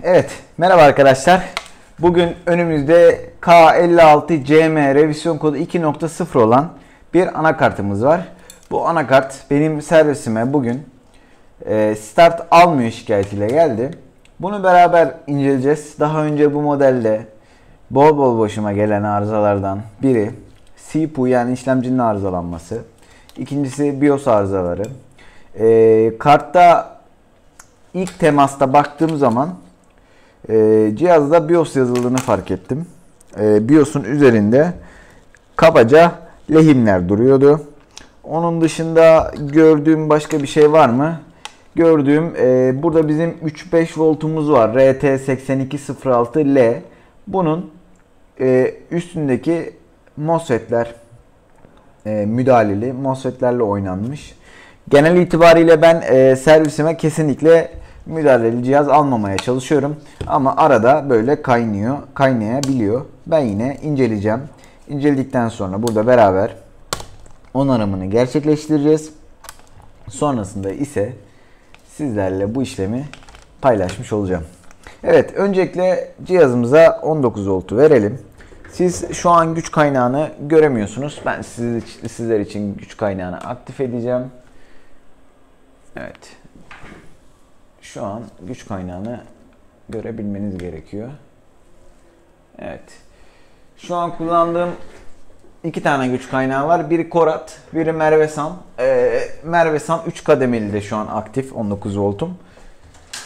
Evet, merhaba arkadaşlar. Bugün önümüzde K56CM revizyon kodu 2.0 olan bir anakartımız var. Bu anakart benim servisime bugün start almıyor şikayetiyle geldi. Bunu beraber inceleyeceğiz. Daha önce bu modelde bol başıma gelen arızalardan biri CPU yani işlemcinin arızalanması. İkincisi BIOS arızaları. Kartta ilk temasta baktığım zaman cihazda BIOS yazıldığını fark ettim. BIOS'un üzerinde kabaca lehimler duruyordu. Onun dışında gördüğüm başka bir şey var mı? Gördüğüm burada bizim 3.5 voltumuz var. RT8206L. Bunun üstündeki MOSFET'ler müdahaleli MOSFET'lerle oynanmış. Genel itibariyle ben servisime kesinlikle müdahaleli cihaz almamaya çalışıyorum. Ama arada böyle kaynayabiliyor. Ben yine inceleyeceğim. İnceledikten sonra burada beraber onarımını gerçekleştireceğiz. Sonrasında ise sizlerle bu işlemi paylaşmış olacağım. Evet, öncelikle cihazımıza 19 voltu verelim. Siz şu an güç kaynağını göremiyorsunuz. Ben sizler için güç kaynağını aktif edeceğim. Evet. Şu an güç kaynağını görebilmeniz gerekiyor. Evet. Şu an kullandığım iki tane güç kaynağı var. Biri Korat, biri Mervesan. Mervesan 3 kademeli de şu an aktif 19 voltum.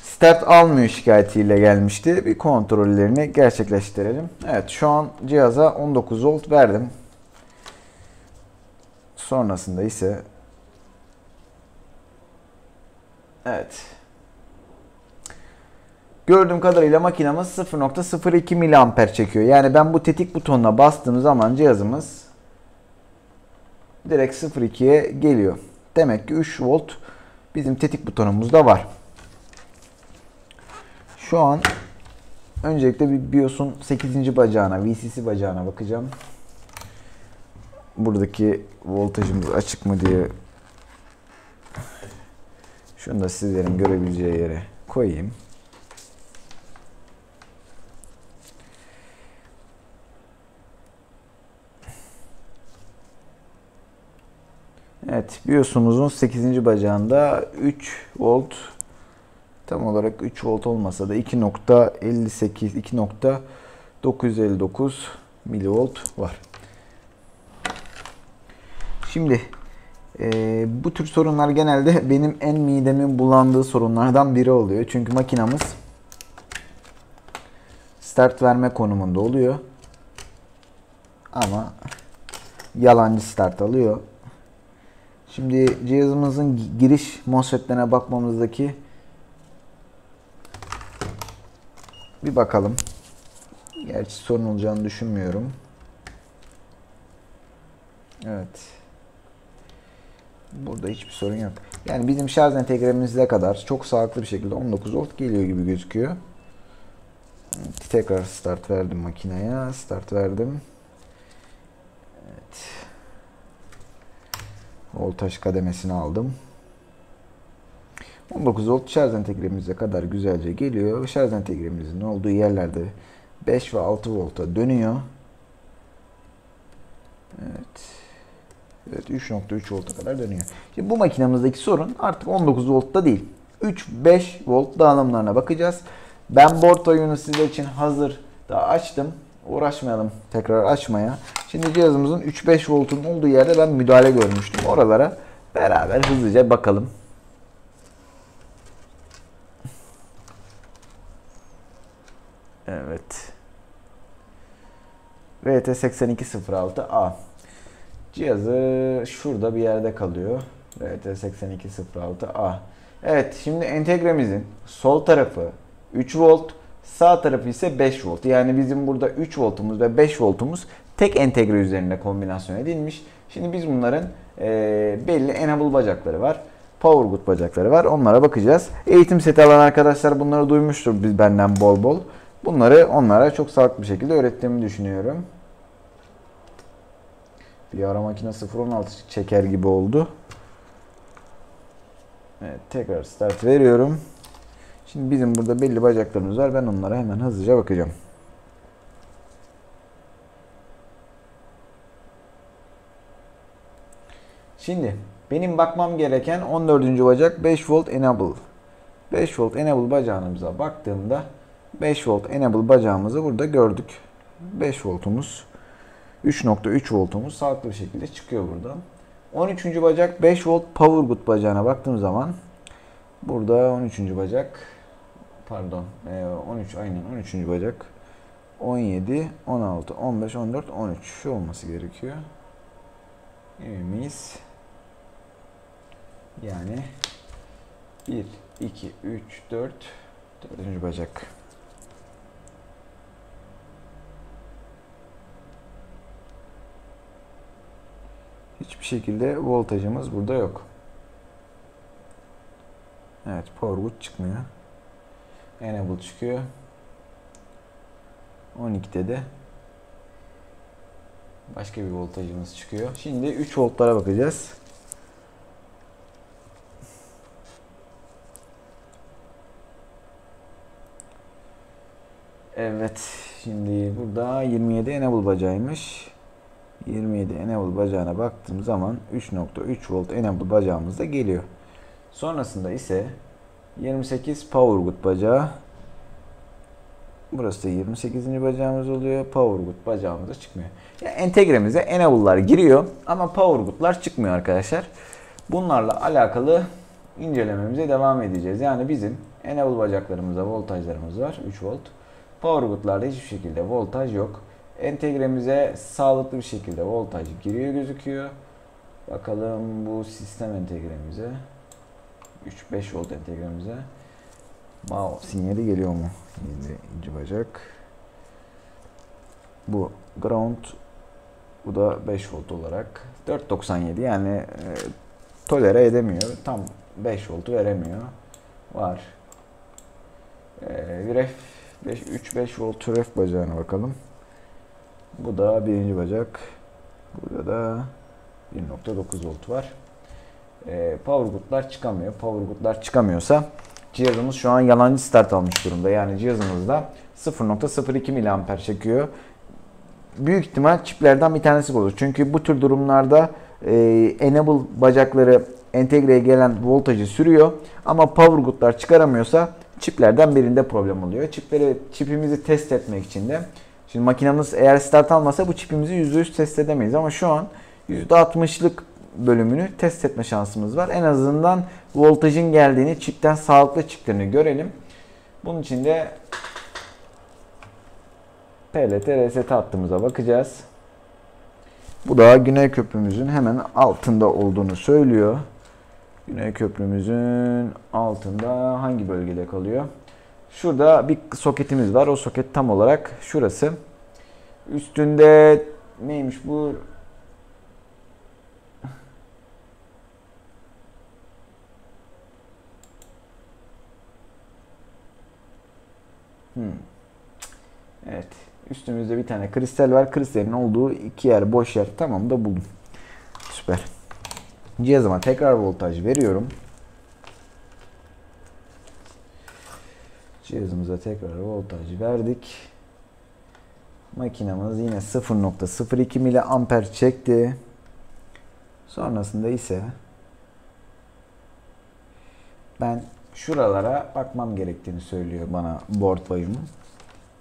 Start almıyor şikayetiyle gelmişti. Bir kontrollerini gerçekleştirelim. Evet, şu an cihaza 19 volt verdim. Sonrasında ise evet. Gördüğüm kadarıyla makinamız 0.02 mAh çekiyor. Yani ben bu tetik butonuna bastığım zaman cihazımız direkt 0.2'ye geliyor. Demek ki 3 volt bizim tetik butonumuzda var. Şu an öncelikle bir BIOS'un 8. bacağına, VCC bacağına bakacağım. Buradaki voltajımız açık mı diye şunu da sizlerin görebileceği yere koyayım. Evet, BIOS'umuzun 8. bacağında 3 volt, tam olarak 3 volt olmasa da 2.58 2.959 milivolt var. Şimdi bu tür sorunlar genelde benim en midemin bulandığı sorunlardan biri oluyor. Çünkü makinamız start verme konumunda oluyor. Ama yalancı start alıyor. Şimdi cihazımızın giriş MOSFET'lerine bakmamızdaki bir bakalım. Gerçi sorun olacağını düşünmüyorum. Evet. Burada hiçbir sorun yok. Yani bizim şarj entegremize kadar çok sağlıklı bir şekilde 19 volt geliyor gibi gözüküyor. Tekrar start verdim makineye. Start verdim. Evet. Voltaj kademesini aldım. 19 volt şarj entegremize kadar güzelce geliyor. Şarj entegremizin olduğu yerlerde 5 ve 6 volta dönüyor. Evet. Evet, 3.3 volta kadar dönüyor. Şimdi bu makinamızdaki sorun artık 19 voltta değil. 3-5 volt dağılımlarına bakacağız. Ben board oyunu sizler için hazır da açtım. Uğraşmayalım tekrar açmaya. Şimdi cihazımızın 3-5 voltun olduğu yerde ben müdahale görmüştüm. Oralara beraber hızlıca bakalım. Evet. RT8206A. Cihazı şurada bir yerde kalıyor. RT8206A. Evet, şimdi entegremizin sol tarafı 3 volt, sağ tarafı ise 5 volt. Yani bizim burada 3 voltumuz ve 5 voltumuz tek entegre üzerinde kombinasyon edilmiş. Şimdi biz bunların belli enable bacakları var. Power good bacakları var. Onlara bakacağız. Eğitim seti alan arkadaşlar bunları duymuştur benden bol. Bunları onlara çok sağlıklı bir şekilde öğrettiğimi düşünüyorum. Bir ara makine 0.16 çeker gibi oldu. Evet, tekrar start veriyorum. Şimdi bizim burada belli bacaklarımız var. Ben onlara hemen hızlıca bakacağım. Şimdi benim bakmam gereken 14. bacak 5 volt enable. 5 volt enable bacağımıza baktığımda 5 volt enable bacağımızı burada gördük. 5 voltumuz 3.3 voltumuz sağlıklı bir şekilde çıkıyor buradan. 13. bacak 5 volt power good bacağına baktığım zaman burada 13. bacak pardon 13 aynen 13. bacak 17, 16, 15, 14, 13 şu olması gerekiyor. Evimiz yani 1, 2, 3, 4 4. bacak. Hiçbir şekilde voltajımız burada yok. Evet, power good çıkmıyor. Enable çıkıyor. 12'de de başka bir voltajımız çıkıyor. Şimdi 3 voltlara bakacağız. Evet, şimdi burada 27 enable bacağıymış. 27 enable bacağına baktığım zaman 3.3 volt enable bacağımız da geliyor. Sonrasında ise 28 power good bacağı. Burası da 28. bacağımız oluyor. Power good bacağımız da çıkmıyor. Yani entegremize enable'lar giriyor ama power good'lar çıkmıyor arkadaşlar. Bunlarla alakalı incelememize devam edeceğiz. Yani bizim enable bacaklarımızda voltajlarımız var. 3 volt. Power good'larda hiçbir şekilde voltaj yok. Entegremize sağlıklı bir şekilde voltaj giriyor gözüküyor. Bakalım bu sistem entegremize 3-5 volt entegremize sinyali geliyor mu? 7. bacak. Bu ground. Bu da 5 volt olarak 4.97 yani tolere edemiyor. Tam 5 voltu veremiyor. Var. Ref 3-5 volt ref bacağına bakalım. Bu da 1. bacak. Burada da 1.9 volt var. Power good'lar çıkamıyor. Power good'lar çıkamıyorsa cihazımız şu an yalancı start almış durumda. Yani cihazımızda 0.02 mAh çekiyor. Büyük ihtimal çiplerden bir tanesi olur. Çünkü bu tür durumlarda enable bacakları entegreye gelen voltajı sürüyor. Ama power good'lar çıkaramıyorsa çiplerden birinde problem oluyor. Çipimizi test etmek için de şimdi makinamız eğer start almasa bu çipimizi %100 test edemeyiz. Ama şu an %60'lık bölümünü test etme şansımız var. En azından voltajın geldiğini, çipten sağlıklı çıktığını görelim. Bunun için de PLT reset hattımıza bakacağız. Bu da Güney Köprümüzün hemen altında olduğunu söylüyor. Güney Köprümüzün altında hangi bölgede kalıyor? Şurada bir soketimiz var. O soket tam olarak şurası. Üstünde neymiş bu? Evet. Üstümüzde bir tane kristal var. Kristalin olduğu iki yer boş yer. Tamam da buldum. Süper. Cihazıma tekrar voltaj veriyorum. Cihazımıza tekrar voltaj verdik. Makinamız yine 0.02 mAh çekti. Sonrasında ise ben şuralara bakmam gerektiğini söylüyor bana board bayım.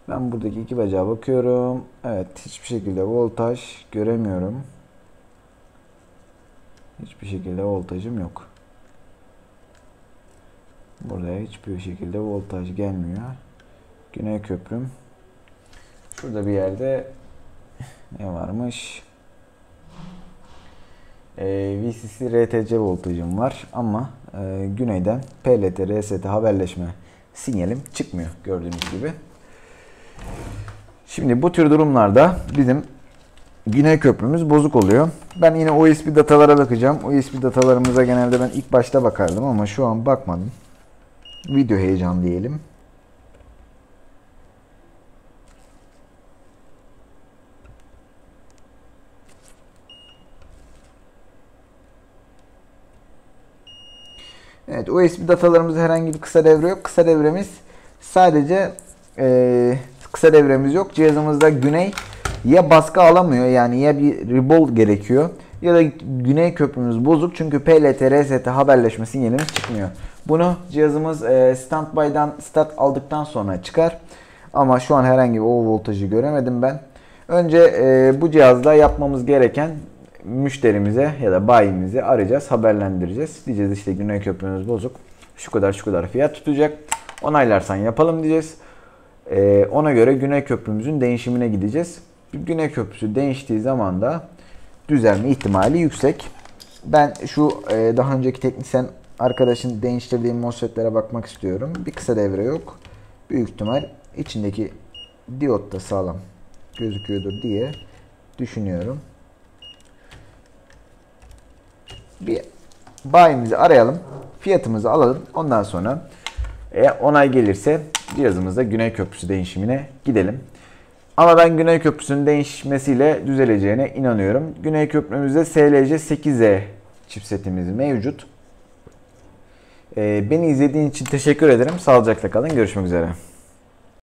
Ben buradaki iki bacağa bakıyorum. Evet, hiçbir şekilde voltaj göremiyorum. Hiçbir şekilde voltajım yok. Buraya hiçbir şekilde voltaj gelmiyor. Güney köprüm. Şurada bir yerde ne varmış? VCC RTC voltajım var ama güneyden PLT RST haberleşme sinyalim çıkmıyor gördüğünüz gibi. Şimdi bu tür durumlarda bizim Güney köprümüz bozuk oluyor. Ben yine USB datalara bakacağım. USB datalarımıza genelde ben ilk başta bakardım ama şu an bakmadım. Video heyecan diyelim. Evet, USB datalarımızda herhangi bir kısa devre yok. Kısa devremiz sadece kısa devremiz yok. Cihazımızda Güney ya baskı alamıyor, yani ya bir rebol gerekiyor ya da Güney köprümüz bozuk, çünkü PLT, RST haberleşme sinyalimiz çıkmıyor. Bunu cihazımız standby'dan start aldıktan sonra çıkar. Ama şu an herhangi bir o voltajı göremedim ben. Önce bu cihazda yapmamız gereken, müşterimize ya da bayimize arayacağız, haberlendireceğiz. Diyeceğiz işte Güney köprümüz bozuk. Şu kadar fiyat tutacak. Onaylarsan yapalım diyeceğiz. Ona göre Güney köprümüzün değişimine gideceğiz. Güney köprüsü değiştiği zaman da düzelme ihtimali yüksek. Ben şu daha önceki teknisyen arkadaşın değiştirdiği MOSFET'lere bakmak istiyorum. Bir kısa devre yok. Büyük ihtimal içindeki diyot da sağlam gözüküyordur diye düşünüyorum. Bir bayimizi arayalım. Fiyatımızı alalım. Ondan sonra onay gelirse cihazımızda Güney köprüsü değişimine gidelim. Ama ben Güney köprüsünün değişmesiyle düzeleceğine inanıyorum. Güney köprümüzde SLC8E chipsetimiz mevcut. Beni izlediğin için teşekkür ederim. Sağlıcakla kalın. Görüşmek üzere.